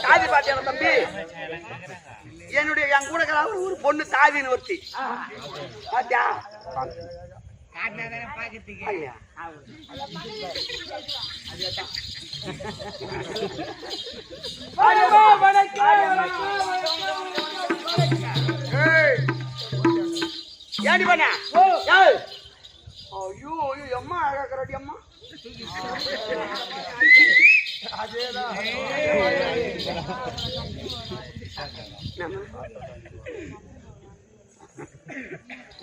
தாதி பாத்தியா தம்பி? என்னுடைய என் கூட ஒரு பொண்ணு தாதின்னு ஒருத்தி பாத்தியா? ஏடி பண்ண? ஐயோ ஐயோ அம்மா அழகாடி அம்மா.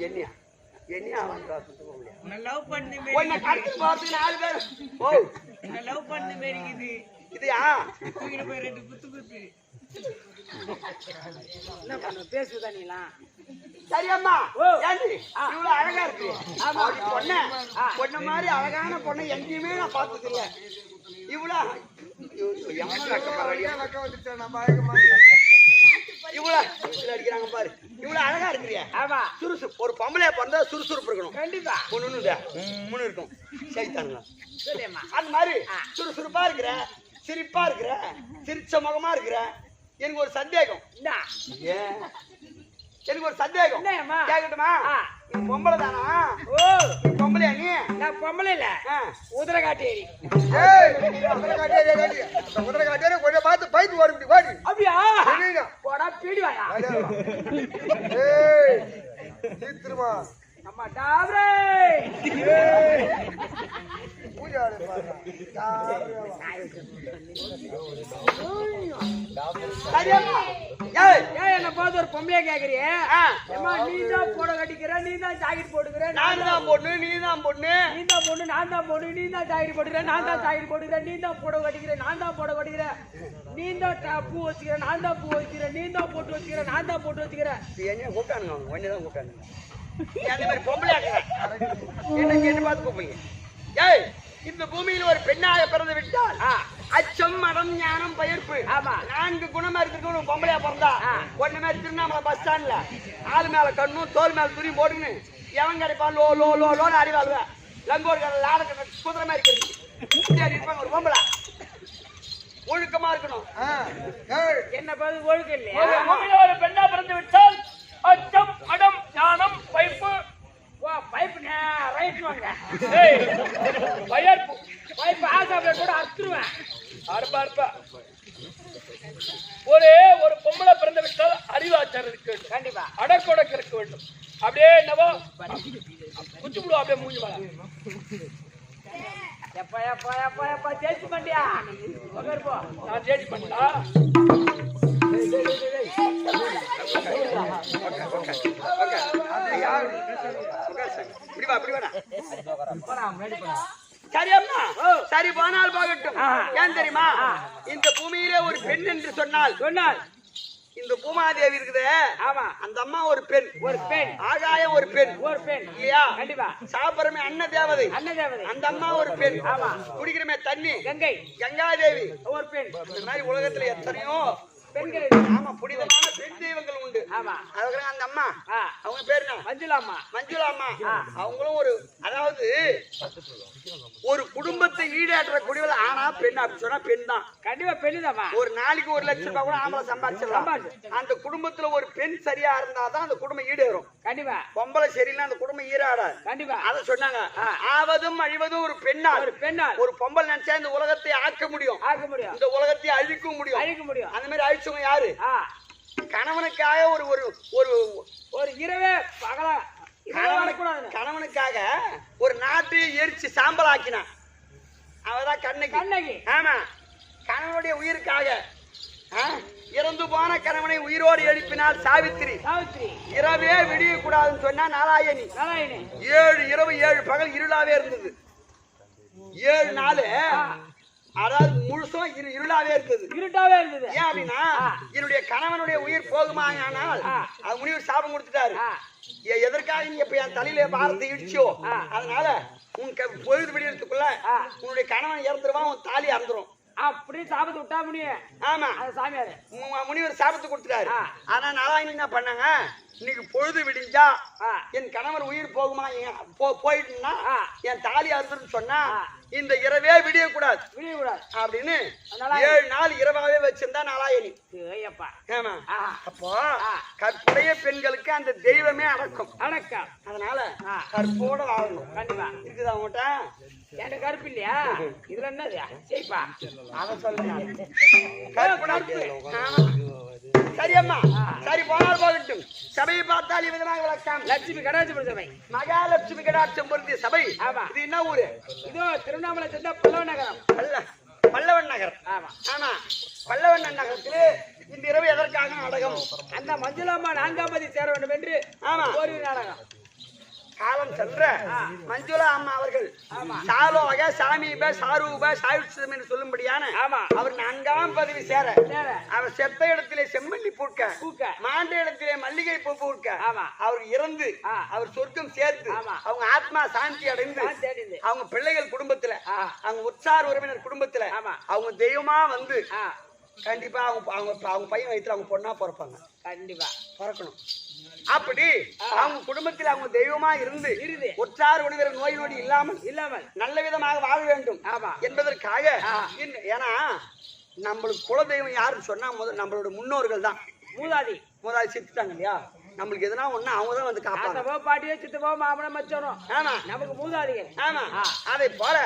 என்னையா என்னையா லவ் பண்ணி பார்த்து 4 பேர் லவ் பண்ணி இதுயா போய் 2 குத்து குத்து என்ன பண்ண பேசுதா நீலா? சரியம்மா ஏண்டி இவ்வளவு அழகா இருக்கு? பொண்ணு மாதிரி அழகான பொண்ணு எங்கேயுமே நான் பார்த்தது இல்ல. இவ்வளவு அடிக்கிறாங்க பாரு. இவ்வளவு அழகா இருக்கிறியா? சுறுசுறுப்பு. ஒரு பொம்பளையா பிறந்தா சுறுசுறுப்பு இருக்கணும். கண்டிப்பா முன்னு இருக்கும். சைத்தானுங்க அது மாதிரி சுறுசுறுப்பா இருக்கிற, சிரிப்பா இருக்கிற, சிரிச்ச முகமா இருக்கிற. எனக்கு ஒரு சந்தேகம். எனக்கு ஒரு சந்தேகம் கேட்கட்டுமா? நீ பொம்பளை தானா? பொம்பளையா நீ? நான் பொம்பளை இல்ல, உதிரை காட்டேரி. உதிரை காட்டேரி கொஞ்சம் பார்த்து பைத்து ஓடி ஓடி. அப்படியா? போடா பீடிவாயா? திரும்ப நம்ம டாப்ரே என்ன பார்த்து ஒரு பொம்பளையா கேக்குறிய? நீ தான் போட கட்டிக்கிற, நீ தான் ஜாக்கெட் போட்டுக்கிற. நான் தான் பொண்ணு, நீ தான் பொண்ணு. நீ தான் பொண்ணு, நான் தான் பொண்ணு. நீ தான் ஜாக்கெட் போட்டுக்கிற, நான் தான் ஜாக்கெட் போட்டுக்கிற. நீ தான் போட கட்டிக்கிற, நான் தான் போட கட்டிக்கிற. நீ தான் பூ வச்சுக்கிற, நான் தான் பூ வச்சுக்கிற. நீ தான் போட்டு வச்சுக்கிற, நான் தான் போட்டு வச்சுக்கிற. என்ன கூப்பிட்டானுங்க? ஒன்னதான் கூப்பிட்டானுங்க. அந்த மாதிரி பொம்பளையா என்ன பார்த்து கூப்பிடுங்க. ஏய், இந்த பூமியில் ஒரு பெண்ணாக பிறந்து விட்டால் அச்சம், மடம், ஞானம், பயிர்ப்பு 4 குணமா இருக்கிற ஒரு பொம்பளையா பிறந்தா ஒண்ணு மாதிரி திருவண்ணாமலை பஸ் ஸ்டாண்ட்ல ஆள் மேல கண்ணும் தோல் மேல துணி போட்டுன்னு எவன் கிடைப்பான் லோ லோ லோ லோன்னு அறிவாளுவேன். லங்கோடு கடை லாட குதிரை மாதிரி இருப்பாங்க. ஒரு பொம்பளை ஒழுக்கமா இருக்கணும். என்ன பதில் ஒழுக்கம் இல்லையா? ஒரு பெண்ணா பிறந்து விட்டால் அச்சம், மடம், ஞானம், பயிர்ப்பு. பைப்பு ரைட் வாங்க. பைப்பு ஆசாப்ல கூட அறுத்துருவேன். அறுப்பா அறுப்பா. ஒரு பொம்பளை பிறந்து விட்டால் அறிவாச்சாரம் இருக்க வேண்டும். கண்டிப்பா அடக்கொடக்க இருக்க வேண்டும். அப்படியே என்னவோ குச்சி விடுவோம். அப்படியே மூஞ்சி வாங்க. எப்பா எப்பா எப்பா எப்பா ஜெயிச்சு பண்ணியா? நான் ஜெயிச்சு பண்ணா சரி போனால் போகட்டும். ஏன் தெரியுமா? இந்த பூமியிலே ஒரு பெண் என்று சொன்னால் இந்த பூமாதேவி இருக்குது. ஆமா, அந்த அம்மா ஒரு பெண். ஒரு பெண். ஆகாயம் ஒரு பெண். ஒரு பெண் இல்லையா? கண்டிப்பா. சாப்பிடுறமே அன்ன தேவதை. அந்த அம்மா ஒரு பெண். ஆமா. குடிக்கிறமே தண்ணி கங்கை. கங்காதேவி ஒரு பெண். இந்த மாதிரி உலகத்துல எத்தனையோ பெண்கள். ஆமா, புனிதமான பெண் தெய்வங்கள் உண்டு. ஆமா, அதுக்கு அந்த அம்மா அவங்க பேரு என்ன? மஞ்சுளாம்மா. மஞ்சுளாம்மா அவங்களும் ஒரு, அதாவது ஒரு குடும்பத்தை ஈடேற்ற குடிகள். ஆனா பெண் அப்படி சொன்னா பெண் தான். கண்டிப்பா பெண் தான். ஒரு நாளைக்கு 1 லட்சம் ரூபாய் கூட ஆம்பளை சம்பாதிச்சிடலாம். அந்த குடும்பத்துல ஒரு பெண் சரியா இருந்தாதான் அந்த குடும்பம் ஈடேறும். கண்டிப்பா. பொம்பளை சரியில்லை அந்த குடும்பம் ஈடாடாது. கண்டிப்பா. அதை சொன்னாங்க. ஆவதும் அழிவதும் ஒரு பெண்ணால். ஒரு பெண்ணால். ஒரு பொம்பளை நினைச்சா இந்த உலகத்தை ஆக்க முடியும். ஆக்க முடியும். இந்த உலகத்தை அழிக்க முடியும். அழிக்க முடியும். அந்த மாதிரி அழிச்சவங்க யாரு? கணவனுக்காக ஒரு ஒரு ஒரு இரவே பகலா கணவனுக்காக ஒரு நாட்டை எரிச்சு சாம்பல் ஆக்கினான். அவதான் கண்ணகி. ஆமா, கணவனுடைய உயிருக்காக இறந்து போன கணவனை உயிரோடு எழுப்பினால் சாவித்திரி. இரவே விடிய கூடாதுன்னு சொன்னா நாராயணி. 7 இரவு 7 பகல் இருளாவே இருந்தது. 7 நாள் அதாவது முழுசும் இருளாவே இருந்தது. இருட்டாவே இருந்தது. ஏன் அப்படின்னா என்னுடைய கணவனுடைய உயிர் போகுமானால் அது முனிவர் சாபம் கொடுத்துட்டாரு. எதற்காக நீ இப்ப என் தலையில பாரத்தை இடிச்சோ, அதனால உன் பொழுது விடியறதுக்குள்ள உன்னுடைய கணவன் இறந்துருவான், உன் தாலி இறந்துரும். அப்படி சாபத்தை விட்டா முடியும். ஆமா, அது சாமியாரு முனிவர் சாபத்தை கொடுத்துட்டாரு. ஆனா நாராயணி என்ன பண்ணாங்க? இன்னைக்கு பொழுது விடிஞ்சா என் கணவர் உயிர் போகுமா போயிட்டுனா என் தாலி அறுத்துன்னு சொன்னா இந்த இரவே விடியக்கூடாது அப்படின்னு 7 நாள் இரவாவே வச்சிருந்தா நாளாயணி. ஆமா, அப்போ கற்புடைய பெண்களுக்கு அந்த தெய்வமே அடக்கம். அதனால கற்போட வாழணும். கண்டிப்பா இருக்குதா உங்கள்கிட்ட? என்கிட்ட கருப்பு இல்லையா? இதுல என்னது சரிப்பா அத சொல்லுங்க. சரியம்மா, சரி போனால் போகட்டும். சபையை பார்த்தால் விதமாக விளக்கம். லட்சுமி கடாட்சம் சபை, மகாலட்சுமி கடாட்சம் பொருந்திய சபை. இது என்ன ஊரு? இதோ திருவண்ணாமலை சேர்ந்த பல்லவன் நகரம். பல்லவன் நகர். ஆமா ஆமா, பல்லவன் நகரத்திலே இந்த இரவு எதற்காக நாடகம்? அந்த மஞ்சுளாம்மா 4ஆம் பதி சேர வேண்டும் என்று ஒரு நாடகம். காலம் சென்ற மஞ்சுளா அம்மா அவர்கள் சாலோக சாமீப சாரூப சாயுட்சம் என்று சொல்லும்படியான அவர் 4ஆம் பதவி சேர அவர் செத்த இடத்திலே செம்மல்லி பூக்க மாண்ட இடத்திலே மல்லிகை பூ பூக்க அவர் இறந்து அவர் சொர்க்கம் சேர்த்து அவங்க ஆத்மா சாந்தி அடைந்து அவங்க பிள்ளைகள் குடும்பத்துல அவங்க உற்சார் உறவினர் குடும்பத்துல அவங்க தெய்வமா வந்து கண்டிப்பா அவங்க பையன் வயிற்றுல அவங்க பொண்ணா பிறப்பாங்க. கண்டிப்பா பிறக்கணும். அப்படி அவங்க குடும்பத்தில் அவங்க தெய்வமா இருந்து உற்றார் உணவினர் நோய் நொடி இல்லாமல் நல்ல விதமாக வாழ வேண்டும் என்பதற்காக. ஏன்னா நம்மளுக்கு குல தெய்வம் யாருன்னு சொன்னா நம்மளோட முன்னோர்கள் தான். மூதாதி சித்துட்டாங்க இல்லையா? நம்மளுக்கு எதுனா ஒண்ணு அவங்கதான் வந்து காப்பாங்க. பாட்டியோ சித்தப்போ மாமனம் மச்சோனும் நமக்கு மூதாதிகள். ஆமா, அதை போல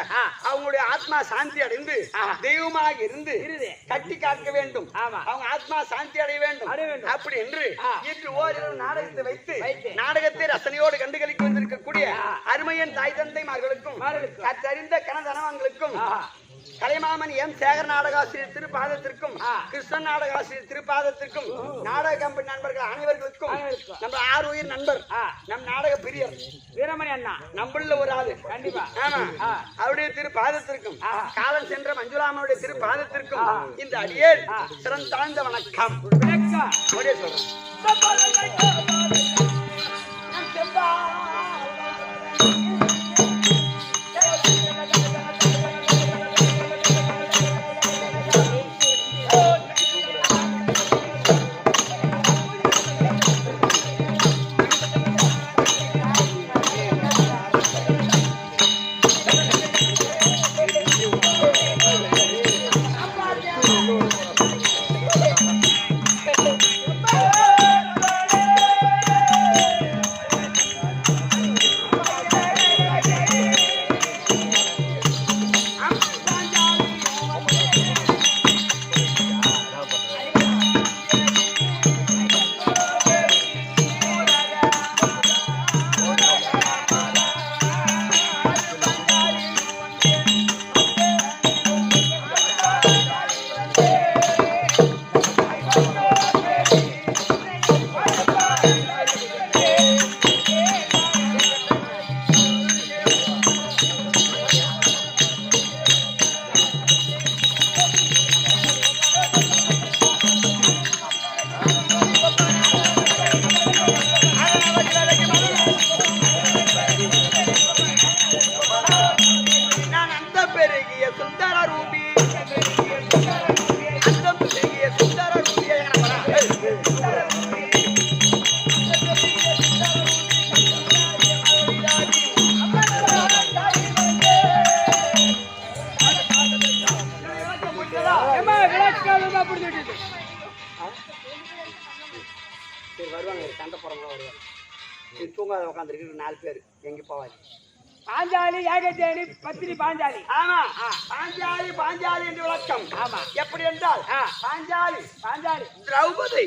அவங்களுடைய ஆத்மா சாந்தி அடைந்து தெய்வமாக இருந்து கட்டி காக்க வேண்டும். அவங்க ஆத்மா சாந்தி அடைய வேண்டும். அப்படி என்று இன்று ஓரிரவு நாடகத்தை வைத்து நாடகத்தை ரசனையோடு கண்டுகளிக்க வந்திருக்கக்கூடிய அருமையன் தாய் தந்தைமார்களுக்கும் கற்றறிந்த கனதனவங்களுக்கும் கலைமாமன் எம் சேகர் நாடகாசிரியர் திருப்பாதத்திற்கும் கிருஷ்ணன் நாடகாசிரியர் திருப்பாதத்திற்கும் நாடக கம்பெனி நண்பர்கள் அனைவர்களுக்கும் நம்ம ஆறுயிர் நண்பர் நம் நாடக பிரியர் வீரமணி அண்ணா நம்மள ஒரு ஆளு. கண்டிப்பா ஆமா, அவருடைய திருப்பாதத்திற்கும் காலம் சென்ற மஞ்சுளாமனுடைய திருப்பாதத்திற்கும் இந்த அடியேன் சிறந்தாழ்ந்த வணக்கம் சொல்றேன். தூங்காத உட்காந்துருக்கு 4 பேர் எங்க போவாரு. பாஞ்சாலி ஏகஜேனி பத்தினி பாஞ்சாலி. ஆமா, பாஞ்சாலி என்று விளக்கம். ஆமா, எப்படி என்றால் பாஞ்சாலி திரௌபதி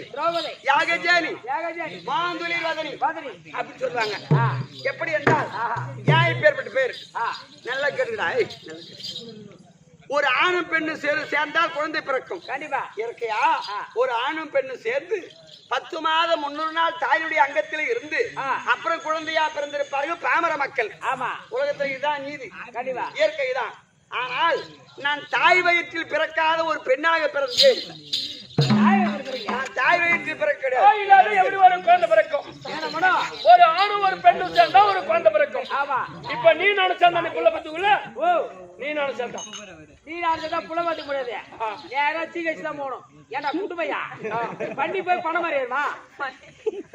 யாகஜேனி மாந்துளி வதனி அப்படி சொல்றாங்க. எப்படி என்றால் ஏன் பேர்பட்ட பேர் நல்லா கேட்டுடா. ஒரு ஆணும் பெண்ணு சேர்ந்தால் குழந்தை பிறக்கும். கண்டிப்பா இயற்கையா ஒரு ஆணும் பெண்ணு சேர்ந்து 10 மாதம் 300 நாள் தாயுடைய அங்கத்தில் இருந்து அப்புறம் குழந்தையா பிறந்திருப்பார்கள் பாமர மக்கள். ஆமா, உலகத்தில் இதுதான் நீதி. கண்டிப்பா இயற்கை தான். ஆனால் நான் தாய் வயிற்றில் பிறக்காத ஒரு பெண்ணாக பிறந்தேன். தாய் தாய் வயிற்று பிறக்கடு இல்லாத எப்படி ஒரு குழந்தை பிறக்கும்? ஒரு ஆணும் ஒரு பெண்ணும் சேர்ந்தா ஒரு குழந்தை பிறக்கும். ஆமா. இப்ப நீ நானும் சேர்ந்தா நீ புள்ள பத்துக்குள்ள? ஓ, நீ நானும் சேர்ந்தா நீ நானும் தான் புள்ள பத்துக்க முடியாது. நேரா சீக்கிரம் தான் போகணும். ஏன்னா குடும்பையா பண்ணி போய் பணம் மாறிடுமா?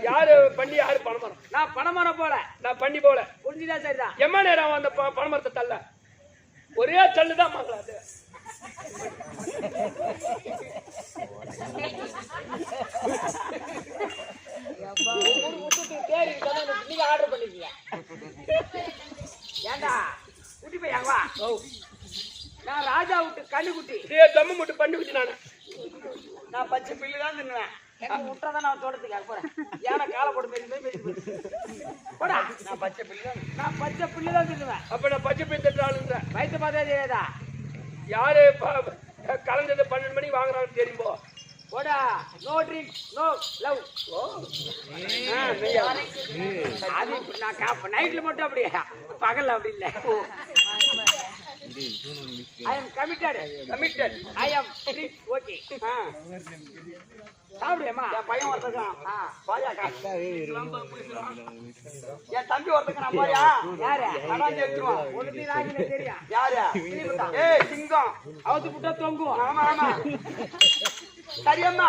யாரு பண்ணி யாரு பணமரம்? நான் பணமரம் போல, நான் பண்ணி போல. புரிஞ்சுதான் சரிதான். எம்மா நேரம் அந்த பணமரத்தை தள்ள ஒரே தள்ளுதான் மாங்கலாது. நீங்க ஆர்டர் பண்ணிக்கீங்க. ஏண்டா குட்டி போய் வா. நான் ராஜா விட்டு கண்ணுக்குட்டி தம்மு மட்டும் பண்ணி குட்டி. நான் பச்சை பில்லு தான் தின்னுவேன். எங்க முட்டை நான் தோட்டத்துக்காக போறேன். ஏன்னா காலை போட்டு பேசி போடா. நான் பச்சை பில்லு தான், நான் பச்சை பில்லு தான் தின்னுவேன். அப்ப நான் பச்சை பில் திட்டாளுன்ற வயிற்று பார்த்தே தெரியாதா? யாரு கலந்தது 12 மணிக்கு வாங்குறாங்கன்னு தெரியும்போ. போடா. No drink no love. அது நான் நைட்ல மட்டும் அப்படியே, பகல்ல அப்படி இல்லை. I am committed. I am free. Okay. சாப்பிடுமா? என் பையன் ஒருத்தக்கான் பாயா காசு, என் தம்பி ஒருத்தக்கான் பாயா. யாரு? அதான் எடுத்துருவான். ஒண்ணு ராகில தெரியும். யாரு? ஏய் சிங்கம் அவுத்து புட்டா தொங்கும். ஆமா ஆமா சரியம்மா.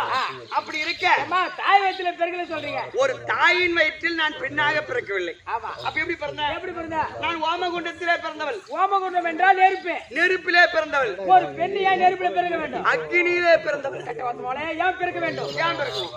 அப்படி இருக்க அம்மா தாய் வயிற்றுல பிறகுல சொல்றீங்க. ஒரு தாயின் வயிற்றில் நான் பெண்ணாக பிறக்கவில்லை. ஆமா. அப்ப எப்படி பிறந்தேன்? எப்படி பிறந்த? நான் ஓமகுண்டத்திலே பிறந்தவள். ஓமகுண்டம் என்றால் நெருப்பு. நெருப்பிலே பிறந்தவள். ஒரு பெண் ஏன் நெருப்பிலே பிறக்க வேண்டும்? அக்னியிலே பிறந்தவள். கட்டவத்தமோளே ஏன் பிறக்க வேண்டும்? ஏன் பிறக்கணும்?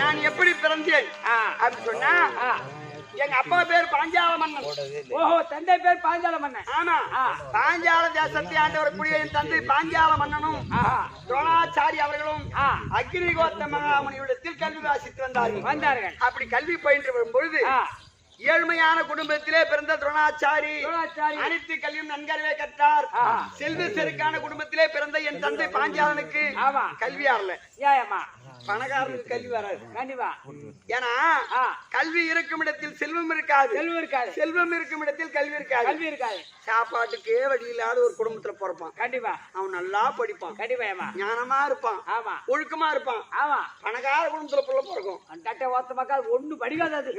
நான் எப்படி பிறந்தேன் அப்படி சொன்னா, எங்க அப்பா பேர் பாஞ்சால மன்னன். ஓஹோ, தந்தை பேர் பாஞ்சால மன்னன். ஆமா. பாஞ்சால தேசத்தை ஆண்டவரக்கூடிய என் தந்தை பாஞ்சால மன்னனும் துரோணாச்சாரி அவர்களும் அக்னி கோத்த மகாமுனியிடத்தில் கல்வி வாசித்து வந்தார்கள். அப்படி கல்வி பயின்று வரும் பொழுது ஏழ்மையான குடும்பத்திலே பிறந்த துரோணாச்சாரி அனைத்து கல்வியும் நன்கறிவே கற்றார். செல்வ செருக்கான குடும்பத்திலே பிறந்த என் தந்தை பாஞ்சாலனுக்கு கல்வி ஆறல. பணக்காரனுக்கு கல்வி வராது. கண்டிப்பா. ஏன்னா கல்வி இருக்கும் இடத்தில் செல்வம் இருக்காது. செல்வம் இருக்கும் இடத்தில் கல்வி இருக்காது. சாப்பாட்டுக்கே வழி இல்லாத ஒரு குடும்பத்துல பிறப்பான். கண்டிப்பா. அவன் நல்லா படிப்பான். கண்டிப்பா. ஞானமா இருப்பான். ஆமா. ஒழுக்கமா இருப்பான். ஆமா. பணக்கார குடும்பத்துல புள்ள பிறக்கும். தட்டை ஓத்த மக்கள் ஒண்ணு படிக்காது.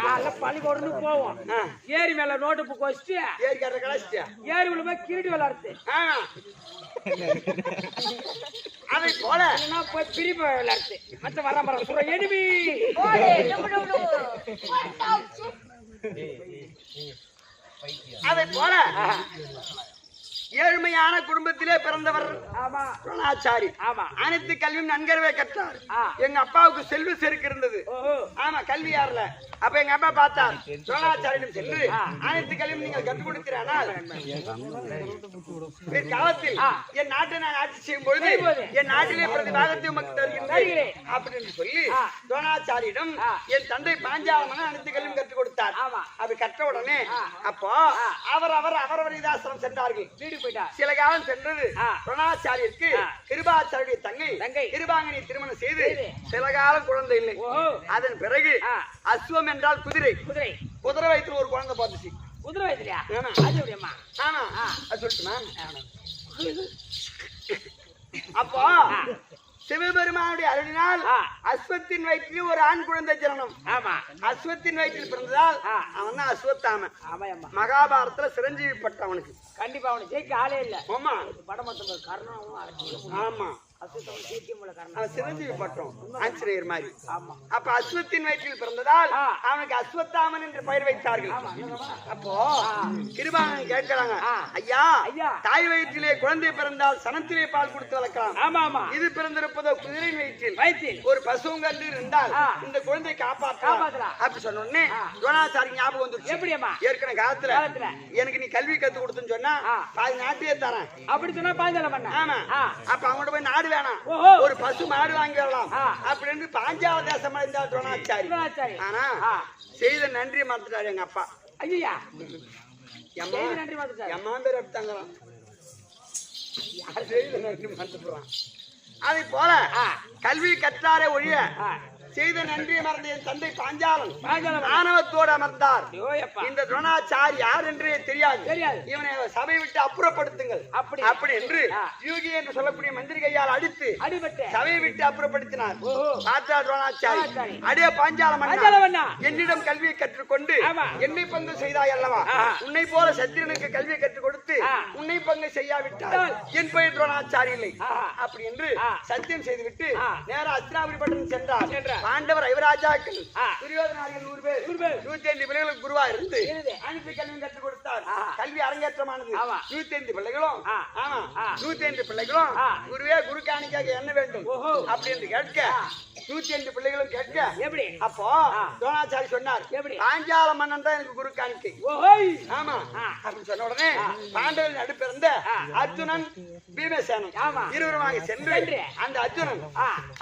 காலைல பள்ளிக்கூடன்னு போவோம். ஏரி மேல நோட்டு புக் வச்சுட்டு ஏரி கட்ட கலாச்சிட்டு ஏரி உள்ள போய் கிரீடி விளையாடுது. அதை போல போய் பிரிப்பு விளையாடுது. மத்த வர சுர எனிமி. அதை போல ஏழ்மையான குடும்பத்திலே பிறந்தவர் துரோணாச்சாரி. அனைத்து கல்வியும் நன்கறவே கற்றார். எங்க அப்பாவுக்கு செல்வ செருக்கு இருந்தது. ஆமா, கல்வி யாருல. அப்ப எங்க அப்பா பார்த்தார், துரோணாச்சாரியிடம் சென்று அனைத்து கல்வியும் நீங்கள் கற்றுக் கொடுக்கிறானால் காலத்தில் என் நாட்டை நான் ஆட்சி செய்யும் பொழுது என் நாட்டிலே பிரதிபாகத்தை உமக்கு தருகின்றேன் அப்படின்னு சொல்லி துரோணாச்சாரியிடம் என் தந்தை பாஞ்சாலமன் அனைத்து கல்வியும் கற்றுக் கொடுத்தார். அப்படி கற்ற உடனே அப்போ அவரவர் இதாசிரம் சென்றார்கள். சில காலம் சென்றது. துரோணாச்சாரியருக்கு கிருபாச்சாரிய தங்கை கிருபாங்கனி திருமணம் செய்து சில காலம் குழந்தை இல்லை. அதன் பிறகு அஸ்வம் என்றால் குதிரை வயிற்றுல ஒரு குழந்தை பார்த்துச்சு. குதிரை வயிற்றுலையா? சொல்லிட்டுமா? அப்போ சிவபெருமானுடைய அருளினால் அஸ்வத்தின் வயிற்றில் ஒரு ஆண் குழந்தை ஜனனம். அஸ்வத்தின் வயிற்றில் பிறந்ததால் அவன் தான் அஸ்வத்தாமன். மகாபாரதத்துல சிரஞ்சீவி பட்ட அவனுக்கு. கண்டிப்பா அவனுக்கு ஜெயிக்க ஆளே இல்ல. ஆமா. படமத்தம் கர்ணாவும். ஆமா, அவன் சிரஞ்சீவி பட்டம் ஆஞ்சநேயர் மாதிரி. அப்ப அஸ்வத்தின் வயிற்றில் பிறந்ததால் அவனுக்கு அஸ்வத்தாமன் என்று பெயர் வைத்தார்கள். அப்போ கிருபானன் கேட்கிறாங்க, ஐயா தாய் வயிற்றிலே குழந்தை பிறந்தால் சனத்திலே பால் கொடுத்து வளர்க்கலாம். இது பிறந்திருப்பதோ குதிரையின் வயிற்றில் ஒரு பசுங்கன்று இருந்தால் இந்த குழந்தை காப்பாற்றலாம் அப்படி சொன்ன உடனே துரோணாச்சாரி ஞாபகம் வந்துருச்சு. ஏற்கனவே காலத்துல எனக்கு நீ கல்வி கத்து கொடுத்துன்னு சொன்னா பாதி நாட்டையே தரேன் அப்படி சொன்னா பாஞ்சாலம் பண்ண. ஆமா, அப்ப அவங்கள்ட்ட போய் நாடு வேணாம், ஒரு பசு மாடு வாங்கி வரலாம் அப்படின்னு பாஞ்சால தேசம் இருந்தார் துரோணாச்சாரி. ஆனா செய்த நன்றி மறந்துட்டாரு எங்க அப்பா. ஐயா எம்மா பேர் எடுத்தாங்களாம், யார் செய்த நன்றி மறந்து போறான். அதை போல கல்வி கற்றாரே ஒழிய செய்த நன்றி மறந்த என் தந்தை பாஞ்சாலன் ஆணவத்தோடு அமர்ந்தார். இந்த துரோணாச்சாரி யார் என்றே தெரியாது, இவனை சபை விட்டு அப்புறப்படுத்துங்கள் அப்படி என்று யூகி என்று சொல்லக்கூடிய மந்திரி கையால் அடித்து சபையை விட்டு அப்புறப்படுத்தினார். பார்த்தா துரோணாச்சாரி, அடே பாஞ்சாலம், என்னிடம் கல்வியை கற்றுக்கொண்டு என்னை பங்கு செய்தாய் அல்லவா, உன்னை போல சத்திரனுக்கு கல்வியை கற்றுக் கொடுத்து உன்னை பங்கு செய்யாவிட்டால் என் பெயர் துரோணாச்சாரி இல்லை அப்படி என்று சத்தியம் செய்துவிட்டு நேர அஸ்தினாபுரி பட்டணம் சென்றார். பாண்டவர் ஐவராஜாக்கள் துரியோதனார்கள் 100 பேர் 105 பிள்ளைகளுக்கு குருவா இருந்து அனுப்பி கல்வி கற்றுக் கொடுத்தார். கல்வி அரங்கேற்றமானது. 105 பிள்ளைகளும் 105 பிள்ளைகளும் குருவே குரு காணிக்காக என்ன வேண்டும் அப்படி என்று கேட்க 105 பிள்ளைகளும் கேட்க எப்படி அப்போ துரோணாச்சாரி சொன்னார், பாஞ்சால மன்னன் தான் எனக்கு குரு காணிக்கை. ஆமா அப்படின்னு சொன்ன உடனே பாண்டவர்கள் நடுப்பிறந்த அர்ஜுனன் பீமசேனன் இருவருமாக சென்று அந்த அர்ஜுனன்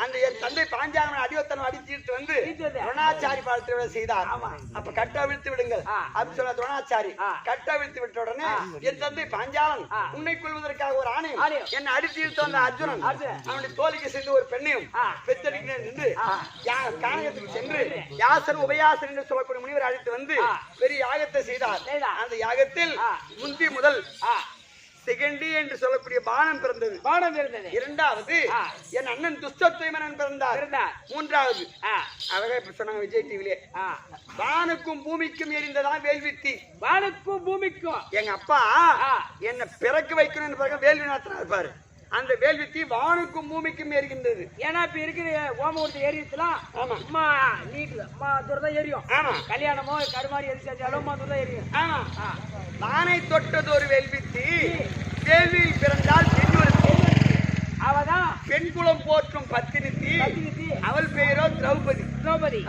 அந்த என் தந்தை பாஞ்சாலமன் அடிவத்தனம் அடிச்சிட்டு வந்து துரோணாச்சாரி பாலத்தை செய்தார். அப்ப கட்ட விழுத்து விடுங்கள் அப்படின்னு சொன்ன துரோணாச்சாரி கட்ட விழுத்து விட்ட உடனே என் தந்தை பாஞ்சாலன் உன்னை கொள்வதற்காக ஒரு ஆணையம் என்னை அடித்து வந்த அர்ஜுனன் அவனுடைய தோழிக்கு சென்று ஒரு பெண்ணையும் பெற்றெடுக்கிறேன் என்று கானகத்துக்கு சென்று யாசன் உபயாசன் என்று சொல்லக்கூடிய முனிவர் அழைத்து வந்து பெரிய யாகத்தை செய்தார். அந்த யாகத்தில் முந்தி முதல் செகண்டி என்று சொல்லக்கூடிய பானம் பிறந்தது. இரண்டாவது என் அண்ணன் துஷ்டத்வமனன் பிறந்தார். மூன்றாவது அழகா இப்ப சொன்னாங்க விஜய் டிவிலே, வானுக்கும் பூமிக்கும் எரிந்ததான் வேல்வித்தி. வானுக்கும் பூமிக்கும் எங்க அப்பா என்ன பிறக்க வைக்கணும் பிறகு வேள்வி நடத்தினார் பாரு. அந்த வேல்வித்தி வானுக்கும் பூமிக்கும் எரிகின்றது. ஏன்னா இப்ப இருக்கிற ஓமூர்த்தி ஏரியத்துலாம் அம்மா நீட்டுல அம்மா தூரம் எரியும். கல்யாணமோ கருமாரி எரிச்சாலும் அம்மா தூரம் எரியும். ஆமா, வானை தொட்டது ஒரு வேல்வித்தி, வேள்வியில் பிறந்தால் அவதான் பெண் குலம் போற்றும் பத்தினித்தி, அவள் பெயரோ திரௌபதி.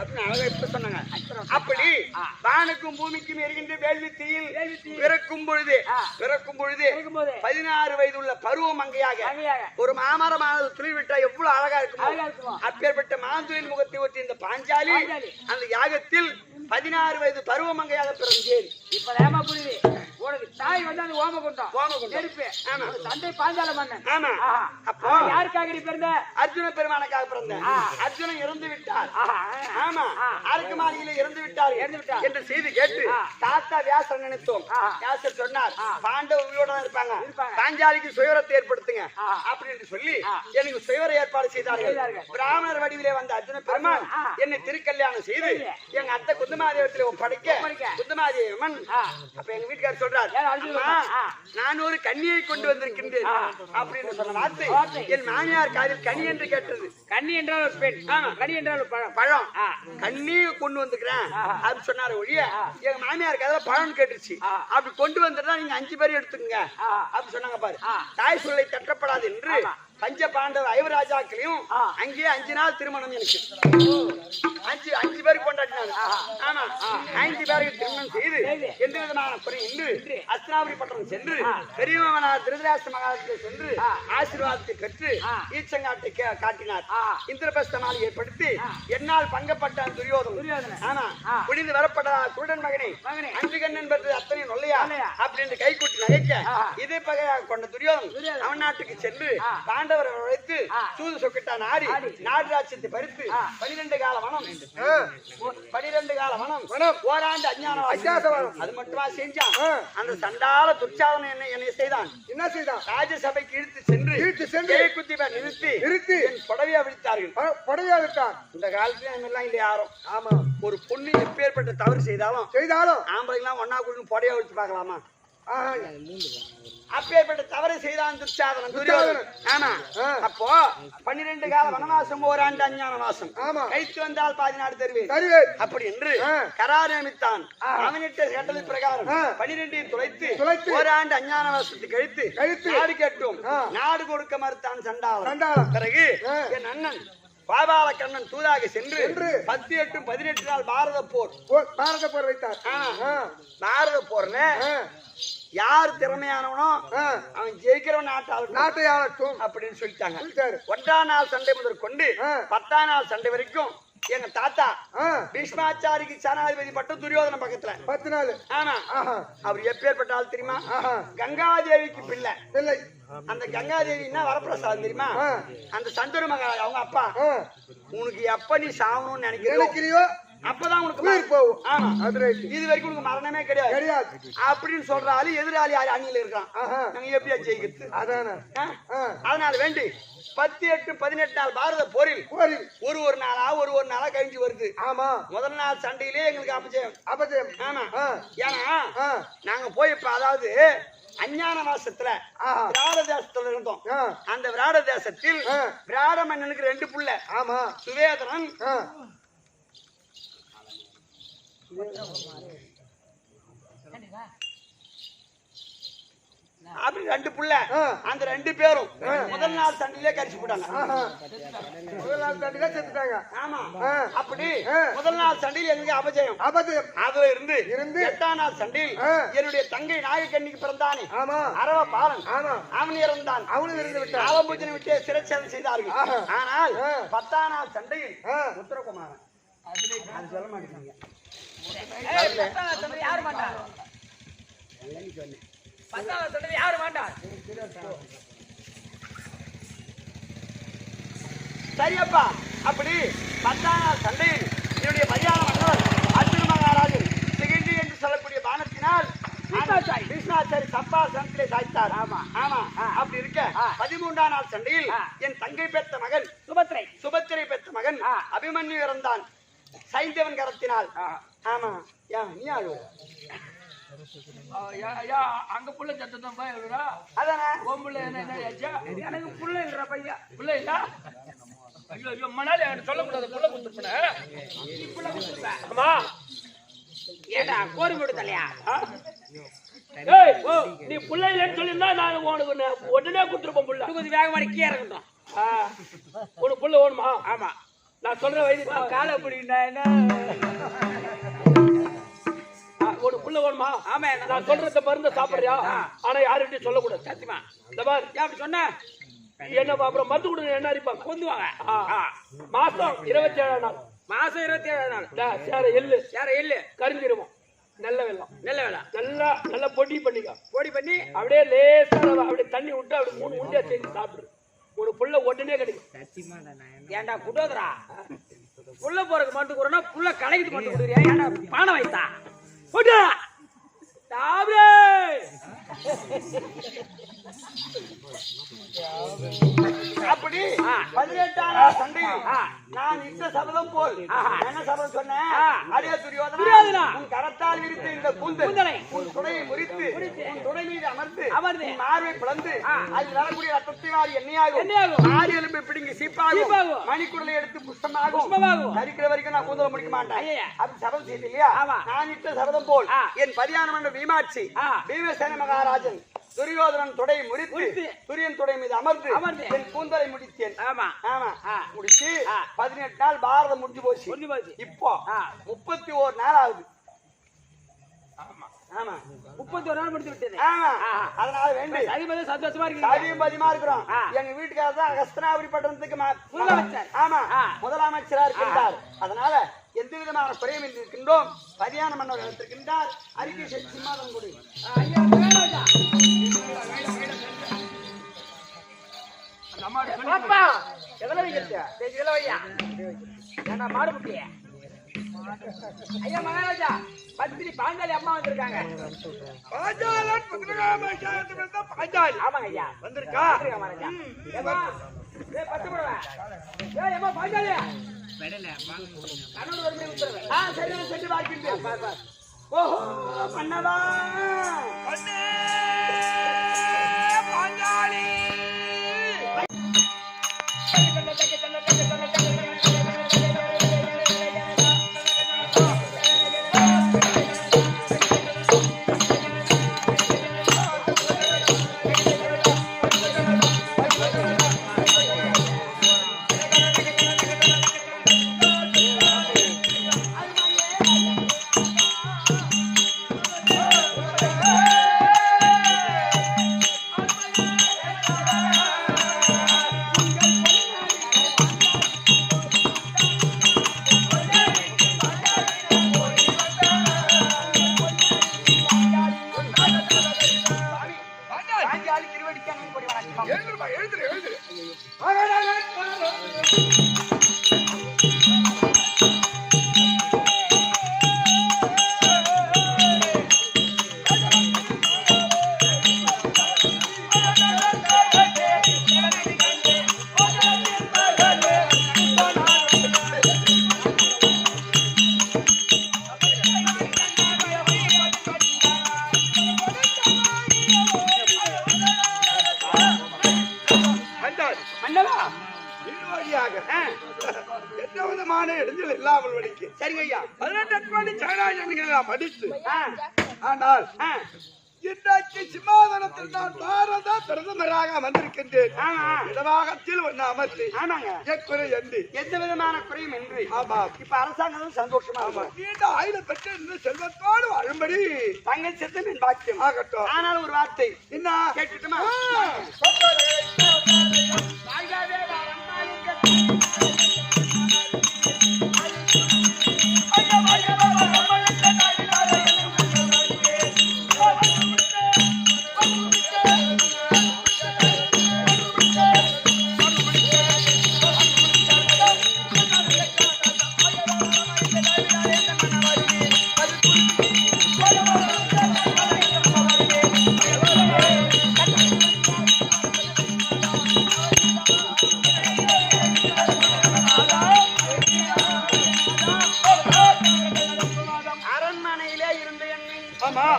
அப்படின்னு அழகா இப்ப சொன்னாங்க. அப்படி வானுக்கும் பூமிக்கும் எரிகின்ற வேள்வித்தியில் பிறக்கும் பொழுது 16 வயது உள்ள பருவ மங்கையாக ஒரு மாமரமானது துளிர் விட்டா எவ்வளவு அழகா இருக்கும். அப்பேற்பட்ட மாந்துளின் முகத்தை ஒட்டி இந்த பாஞ்சாலி அந்த யாகத்தில் 16 வயது பருவ மங்கையாக பிறந்தேன். இப்ப ஏமா புரியுது, உனக்கு தாய் வந்து அந்த ஓமகுண்டம் நெருப்பு. ஆமா, தந்தை பாஞ்சால மன்னன். ஆமா, அப்போ யாருக்காக நீ பிறந்த? அர்ஜுன பெருமானுக்காக பிறந்த. அர்ஜுனன் இறந்து விட்டார். ஆமா, அரக்கு மாளிகையில இறந்து விட்டார் என்று செய்தி கேட்டு தாத்தா வியாசர் நினைத்தோம். வியாசர் சொன்னார், பாண்டவ உயிரோட இருப்பாங்க, பாஞ்சாலிக்கு சுயவரத்தை ஏற்படுத்துங்க அப்படின்னு சொல்லி எனக்கு சுயவர ஏற்பாடு செய்தார்கள். பிராமணர் வடிவிலே வந்த அர்ஜுன பெருமான் என்னை திருக்கல்யாணம் செய்து எங்க அத்தை குந்தமாதேவத்திலே படைக்க குந்தமாதேவன் அப்ப எங்க வீட்டுக்காரர் சொல்றார், நான் ஒரு கன்னியை கொண்டு வந்திருக்கின்றேன் அப்படின்னு சொன்ன வார்த்தை என் மாமியார் காதில் கனி என்று கேட்டது. கன்னி என்றால் ஒரு பெண், கனி என்றால் ஒரு பழம். கன்னி கொண்டு வந்துக்கிறேன் அப்படின்னு சொன்னாரு ஒழிய எங்க மாமியார் காதில் பழம் கேட்டுருச்சு. அப்படி கொண்டு வந்துட்டா நீங்க 5 பேர் எடுத்துக்கங்க அப்படின்னு சொன்னாங்க பாரு. தாய் சொல்லை தட்டப்படாது என்று பஞ்ச பாண்டவ ஐவராஜாக்களையும் அங்கேயே 5 நாள் திருமணம் எனக்கு 5 பேருக்கு கொண்டாடினாங்க. ஆமா, 5 பேருக்கு திருமணம் செய்து எந்த விதமான குறை இன்று அஸ்தினாபுரி பட்டணம் சென்று பெரியவனார் திருதராஷ்டிர மகாராஜத்தை சென்று ஆசீர்வாதத்தை பெற்று ஈச்சங்காட்டை காட்டினார். இந்திரபிரஸ்த மாலை ஏற்படுத்தி என்னால் பங்கப்பட்ட துரியோதனன் ஆமா குடிந்து வரப்பட்ட குருடன் மகனை அன்பிகண்ணன் பெற்று அத்தனை நொல்லையா அப்படின்னு கை கூட்டி நகைக்க இதே பகையாக கொண்ட துரியோதனன் அவன் நாட்டுக்கு சென்று பாண்டவரை உழைத்து சூது சொக்கிட்டான் ஆடி நாடு ராஜ்யத்தை பறித்து 12 கால வனம் 12 கால வனம் ஓராண்டு அஞ்ஞானம் அது மட்டுமா செஞ்சான். அந்த சண்டால துர்ச்சாதனை என்னை செய்தான். என்ன செய்தான்? ராஜசபைக்கு இழுத்து சென்று குத்தி நிறுத்தி என் புடவையா விழித்தார்கள். புடவையா விட்டான். இந்த காலத்துல எல்லாம் இல்லை யாரும். ஆமா, ஒரு பொண்ணு எப்பேற்பட்ட தவறு செய்தாலும் ஆம்பளைங்களாம் ஒன்னா கூட்டு புடவையா விழிச்சு பார்க்கலாமா? அப்பேற்பட்ட தவறு செய்தான் துரியோதனன். ஆமா. அப்போ 12 கால வனவாசம் ஓராண்டு அஞ்ஞான வாசம் கைத்து வந்தால் பாதி நாடு தருவேன் அப்படி என்று கரார் நியமித்தான். அவனிட்ட கட்டளை பிரகாரம் 12 துளைத்து ஓராண்டு அஞ்ஞான வாசத்தை கழித்து நாடு கேட்டோம். நாடு கொடுக்க மறுத்தான் சண்டாளன். பிறகு என் அண்ணன் பாபால கண்ணன் தூதாக சென்று 18 நாள் பாரத போர் வைத்தார். பாரத போர்ல யார் திறமையானவனோ அவன் ஜெயிக்கிறவன் நாட்டை ஆளட்டும் அப்படின்னு சொல்லிட்டாங்க. 1ஆம் நாள் சண்டை முதல் கொண்டு 10ஆம் நாள் சண்டை வரைக்கும் எங்க தாத்தா பீஷ்மாச்சாரிக்கு சனாதிபதி பட்டம் துரியோதன பக்கத்துல 10 நாள். ஆமா. அவர் எப்பேற்பட்ட ஆள் தெரியுமா? கங்காதேவிக்கு பிள்ளை. அந்த கங்காதேவின்னா வரப்பிரசாதம் தெரியுமா? அந்த சந்தரு மகா அவங்க அப்பா. உனக்கு எப்ப நீ சாகணும்னு நினைக்கிறியோ அப்பதான் உனக்கு உயிர் போகும். ஆமா, இது வரைக்கும் உனக்கு மரணமே கிடையாது அப்படின்னு சொல்றாரு. எதிராளி அணியில இருக்கான். நாங்க எப்படியா ஜெயிக்கிறது? அதனால வேண்டி 18 நாள் பாரத போரில் ஒரு நாளா கழிஞ்சு வருது. ஆமா. முதல் நாள் சண்டையிலே எங்களுக்கு அபஜயம். ஆமா. ஏன்னா நாங்க போய் இப்ப அதாவது அஞ்ஞான வாசத்துல விராட தேசத்துல இருந்தோம். அந்த விராட தேசத்தில் விராட மன்னனுக்கு 2 புள்ள. ஆமா. சுவேதனன் அப்படி 2 புள்ள. அந்த 2 பேரும் முதல் நாள் சண்டையிலே கரிச்சு போட்டாங்க. முதல் நாள் சண்டையில செத்துட்டாங்க. ஆமா. அப்படி முதல் நாள் சண்டையில் எங்களுக்கு அபஜயம். அதுல இருந்து 8ஆம் நாள் சண்டையில் என்னுடைய தங்கை நாயக்கண்ணிக்கு பிறந்தானே அரவ பாலன் அவன் இறந்தான். அவனு இருந்து விட்டான். அவபூஜனை விட்டு சிறைச்சேதம் செய்தார்கள். ஆனால் 10ஆம் நாள் சண்டையில் உத்தரகுமாரன் அது சொல்ல மாட்டேங்க. சரியப்பா. அப்படி 10ஆம் நாள் சண்டையில் என்னுடைய மரியாதை மன்னவர் அர்ஜுன மகாராஜன் சிகிண்டி என்று சொல்லக்கூடிய பானத்தினால் கிருஷ்ணாச்சாரி சப்பா சந்திலே சாய்த்தார். ஆமா. ஆமா. அப்படி இருக்க 13ஆம் நாள் சண்டையில் என் தங்கை பெற்ற மகன் சுபத்திரை பெற்ற மகன் அபிமன்யு இறந்தான் சைந்தவன் கரத்தினால். ஆமா. நீ ஆளு அங்க புள்ள சத்தம் அதானே எனக்கு புள்ள இல்ல பையா புள்ள இல்ல. ஐயோ ஐயோ மணாலி சொல்லக்கூடாது. புள்ள கொடுத்துருப்பேன். ஆமா. ஏடா கோரி போட்டு தலையா? நீ புள்ள இல்லைன்னு சொல்லியிருந்தா நான் உனக்கு உடனே கொடுத்துருப்பேன். புள்ள கொஞ்சம் வேகமாடி கீழே இருக்கட்டும். உனக்கு புள்ள வேணுமா? ஆமா. நான் சொல்ற வயது காலை பிடிக்கிட்டா என்ன ஒரு புள்ள வேணுமா? ஆமா. நான் சொல்றத மருந்து சாப்பிடுறியா? ஆனா யாருகிட்டையும் சொல்லக்கூடாது. சத்தியமா. இந்த பாரு அப்படி சொன்ன என்ன அப்புறம் மருந்து கொடுங்க. என்ன அடிப்பாங்க? கொந்துவாங்க. மாசம் 27 நாள். மாசம் 27 நாள். சேர எள்ளு கரிஞ்சிருவோம். நல்ல வெள்ளம் நல்லா பொடி பண்ணி அப்படியே லேசா அப்படியே தண்ணி விட்டு அப்படி 3 உண்டியா சேர்த்து சாப்பிடு. ஒரு புள்ள உடனே கிடைக்கும். ஏன்டா குடோதரா புள்ள போறதுக்கு மட்டும் கூறனா புள்ள கலைக்கு மட்டும் கொடுக்குறியா? ஏன்டா பானை வைத்தா போடா தாப்ரே. அப்படி 18ஆம் நாள் சண்டையில் நான் இட்ட சபதம் போல் என்ன சபதம் சொன்னேன்? அடியே துரியோதனா, உன் கரத்தால் விரித்து இந்த கூந்தலை உன் துணையை முறித்து உன் துணை மீது அமர்ந்து மார்பை பிளந்து அதில் வரக்கூடிய ரத்தத்தை வாரி எண்ணெயாகும் ஆடி எலும்பை பிடிங்கி சீப்பாகும் மணிக்குடலை எடுத்து புஷ்பமாகும் தரிக்கிற வரைக்கும் நான் கூந்தலை முடிக்க மாட்டேன். அப்படி சபதம் செய்து இல்லையா? நான் இட்ட சபதம் போல் என் பதியான மன்னர் வீமாட்சி பீமசேன மகாராஜன் துரியோதனன் தொடை முறித்து துரியன் தொடை மீது அமர்ந்து என் கூந்தலை முடித்தேன். ஆமா. முடிச்சு 18 நாள் பாரதம் முடிஞ்சு போச்சு. இப்போ 31 நாள் ஆகுது. ஆமா 31 நாள் முடிச்சு விட்டது. ஆமா. அதனால வேண்டி சந்தோஷமா இருக்கு. அதிகமா இருக்கிறோம். எங்க வீட்டுக்காரர் தான் அகஸ்தனாபுரி பட்டணத்துக்கு முதலமைச்சரா இருக்கின்றார். அதனால எந்த விதமான குறையும் இருக்கின்றோம். பதியான மன்னர் எடுத்திருக்கின்றார். அறிக்கை செய்து சிம்மாதம் கொடு. மாடுபுட்டிய ஐயா மகாராஜா பத்திரி பாஞ்சாலி அம்மா வந்திருக்காங்க. ஆமாங்க ஐயா வந்திருக்கா. ஓஹோ மன்னவா பாஞ்சாலி எந்த விதமான இடைஞ்சல் இல்லாமல் வடிக்கு சரிங்க ஐயா 18 சகராஜன்களை படித்து ஆனால் இன்றைக்கு சிம்மாசனத்தில் நான் பாரத பிரதமராக வந்திருக்கின்றேன். இடவாகத்தில் ஒன்று அமர்த்தி எக்குறை என்று எந்த விதமான குறையும் என்று ஆமா இப்ப அரசாங்கம் சந்தோஷமா நீண்ட ஆயுத பெற்று இருந்து செல்வத்தோடு வாழும்படி தங்கள் சித்தம் என் பாக்கியம் ஆகட்டும். ஆனால் ஒரு வார்த்தை என்ன கேட்டுட்டுமா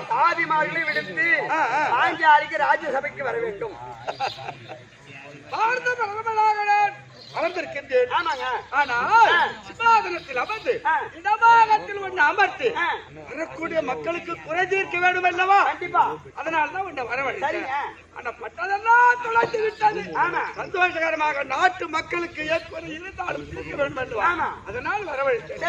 சாதிமார்களை விடுத்து பாஞ்சாலிக்கு ராஜ்யசபைக்கு வர வேண்டும். பாரத பிரதமராக அமர்ந்திருக்கின்றேன். ஆமாங்க. ஆனால் சிம்மாசனத்தில் அமர்ந்து இடபாகத்தில் ஒன்று அமர்த்து வரக்கூடிய மக்களுக்கு குறை தீர்க்க வேண்டும் அல்லவா? கண்டிப்பா. அதனால்தான் உன்னை வரவழைத்தேன். சரிங்க. ஆனா பட்டதெல்லாம் தொலைத்து விட்டது. சந்தோஷகரமாக நாட்டு மக்களுக்கு ஏற்பது இருந்தாலும் தீர்க்க வேண்டும் அல்லவா? அதனால் வரவழைத்தேன்.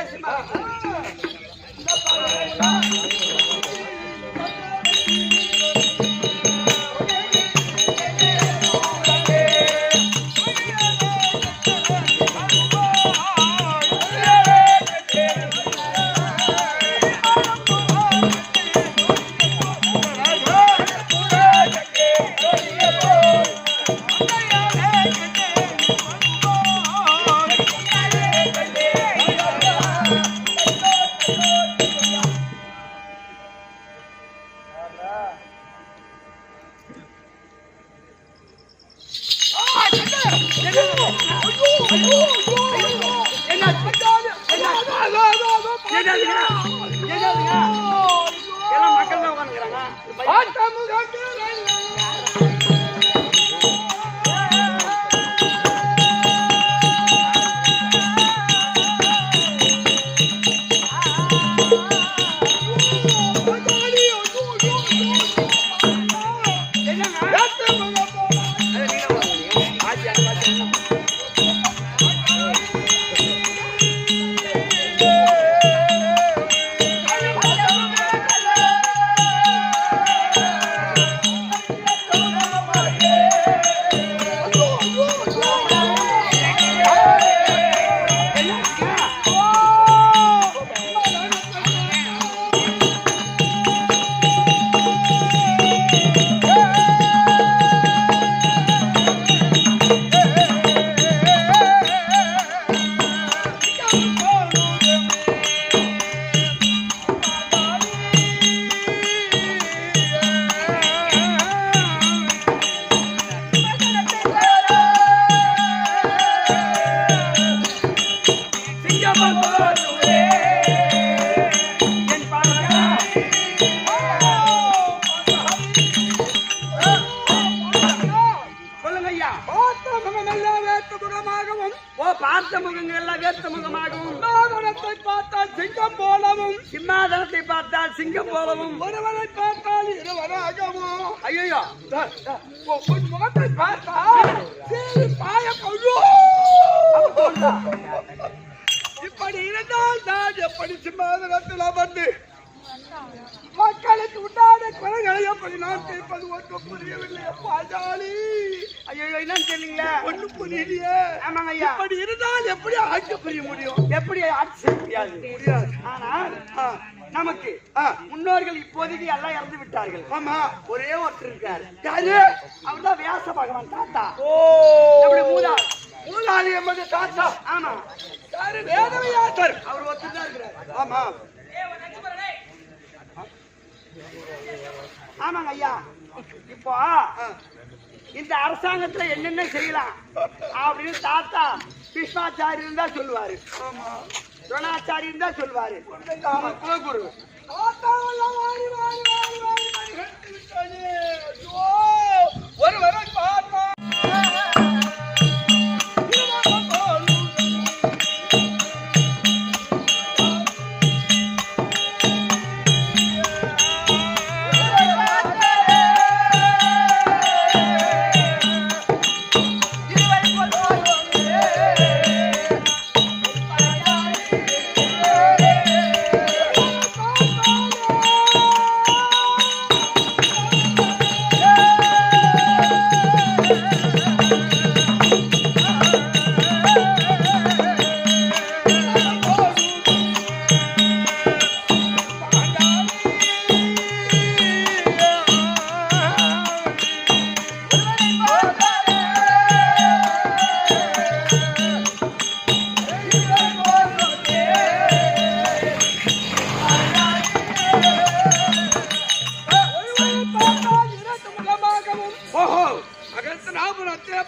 எல்லாம் மக்கள் தான் உட்காந்துக்கிறாங்க. Come on, ஓ பார்த்த முகங்கள் எல்லாம் வேர்த்த முகமாகவும் சிம்மாதனத்தை பார்த்தால் சிங்கம் போலவும் சிம்மாதனத்தை பார்த்தால் சிங்கம் போலவும் ஒருவரை பார்த்தால் இருவராகவும் ஐயோ உன் முகத்தை பார்த்தால் சீறி பாய கொள்ளு. இப்படி இருந்தால் நான் எப்படி சிம்மாதனத்தில் அமர்ந்து மக்களுக்கு உண்டான குறைகளை எப்படி நான் கேட்பது ஒன்றும் புரியவில்லை. பாஜாலி ஐயோ என்னன்னு தெரியலீங்களா? ஒன்றும் புரியலையே. ஆமாங்க ஐயா. இப்படி இருந்தால் எப்படி ஆட்சி புரிய முடியும்? எப்படி ஆட்சி செய்ய முடியாது. ஆனால் நமக்கு முன்னோர்கள் இப்போதைக்கு எல்லாம் இறந்து விட்டார்கள். ஆமா, ஒரே ஒருத்தர் இருக்காரு. யாரு? அவர்தான் வியாச பகவான் தாத்தா. ஓ, எப்படி மூதாள் மூலாளி என்பது தாத்தா. ஆமா, யாரு? வேதவியாசர். அவர் ஒருத்தர் தான் இருக்கிறார். ஆமா, ஆமாங்க ஐயா. இப்போ இந்த அரசாங்கத்துல என்னென்ன செய்யலாம் அப்படின்னு தாத்தா கிருஷ்ணாச்சாரியன் தான் சொல்லுவாரு. துரோணாச்சாரியன் தான் சொல்லுவாரு. குலகுரு ஒருவரை பார்த்தா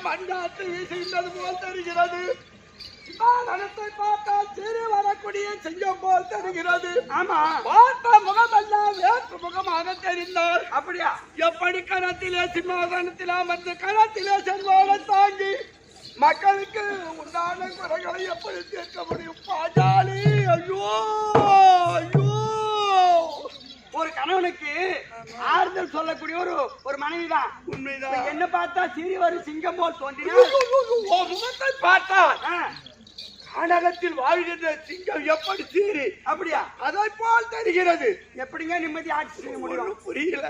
மண்டாத்து வீசுகின்றது போல் தெரிகிறது. சிம்மாதனத்தை பார்த்தால் சீறி வரக்கூடிய சிங்கம் போல் தெரிகிறது. ஆமா, பார்த்த முகமெல்லாம் வேற்று முகமாக தெரிந்தால் அப்படியா? எப்படி கரத்திலே சிம்மாதனத்தில் அமர்ந்து கரத்திலே செல்வாளை தாங்கி மக்களுக்கு உண்டான குறைகளை எப்படி தீர்க்க முடியும்? பாஜாலி, ஐயோ ஐயோ. ஒரு கணவனுக்கு ஆறுதல் சொல்லக்கூடிய ஒரு மனைவிதான். உண்மைதான். என்ன பார்த்தா சீறி வரும் சிங்கம் போல் தோன்றினார். முகத்தை பார்த்தால் கனகத்தில் வாழ்கின்ற சிங்கம் எப்படி சீறி அப்படியா? அதை போல் தெரிகிறது. எப்படிங்க நிம்மதி ஆட்சி செய்ய முடியும்? புரியல.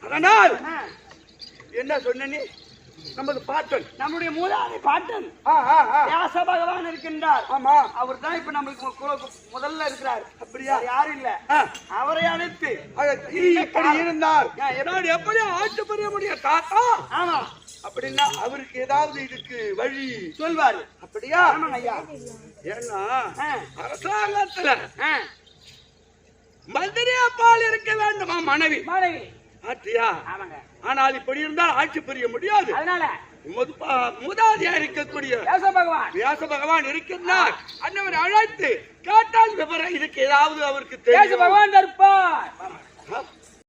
அதனால் ஆ, என்ன சொன்ன நீ? நமது பாட்டன், நம்முடைய மூதாதை பாட்டன் வியாச பகவான் இருக்கின்றார். ஆமா, அவர் தான் இப்ப நம்மளுக்கு முதல்ல இருக்கிறார். அப்படியா? யாரும் இல்ல. அவரை அழைத்து இப்படி இருந்தால் நான் எப்படி ஆட்சி புரிய முடியும் தாத்தா? ஆமா, அப்படின்னா அவருக்கு ஏதாவது இதுக்கு வழி சொல்வாரு. அப்படியா? ஆமாங்க ஐயா. ஏன்னா ஆ, அரசாங்கத்துல ஆ, மந்திரியா பால் இருக்க வேண்டுமா மனைவி? மனைவி. ஆற்றியா? ஆமாங்க. ஆனால் இப்படி இருந்தால் ஆட்சி புரிய முடியாது. அதனால மூதாதையா இருக்கக்கூடிய வியாச பகவான் வியாச பகவான் இருக்கின்றார். அன்னவர் அழைத்து கேட்டால் விவரம் இதுக்கு ஏதாவது அவருக்கு வியாச தெரியும். பகவான் இருப்பார்.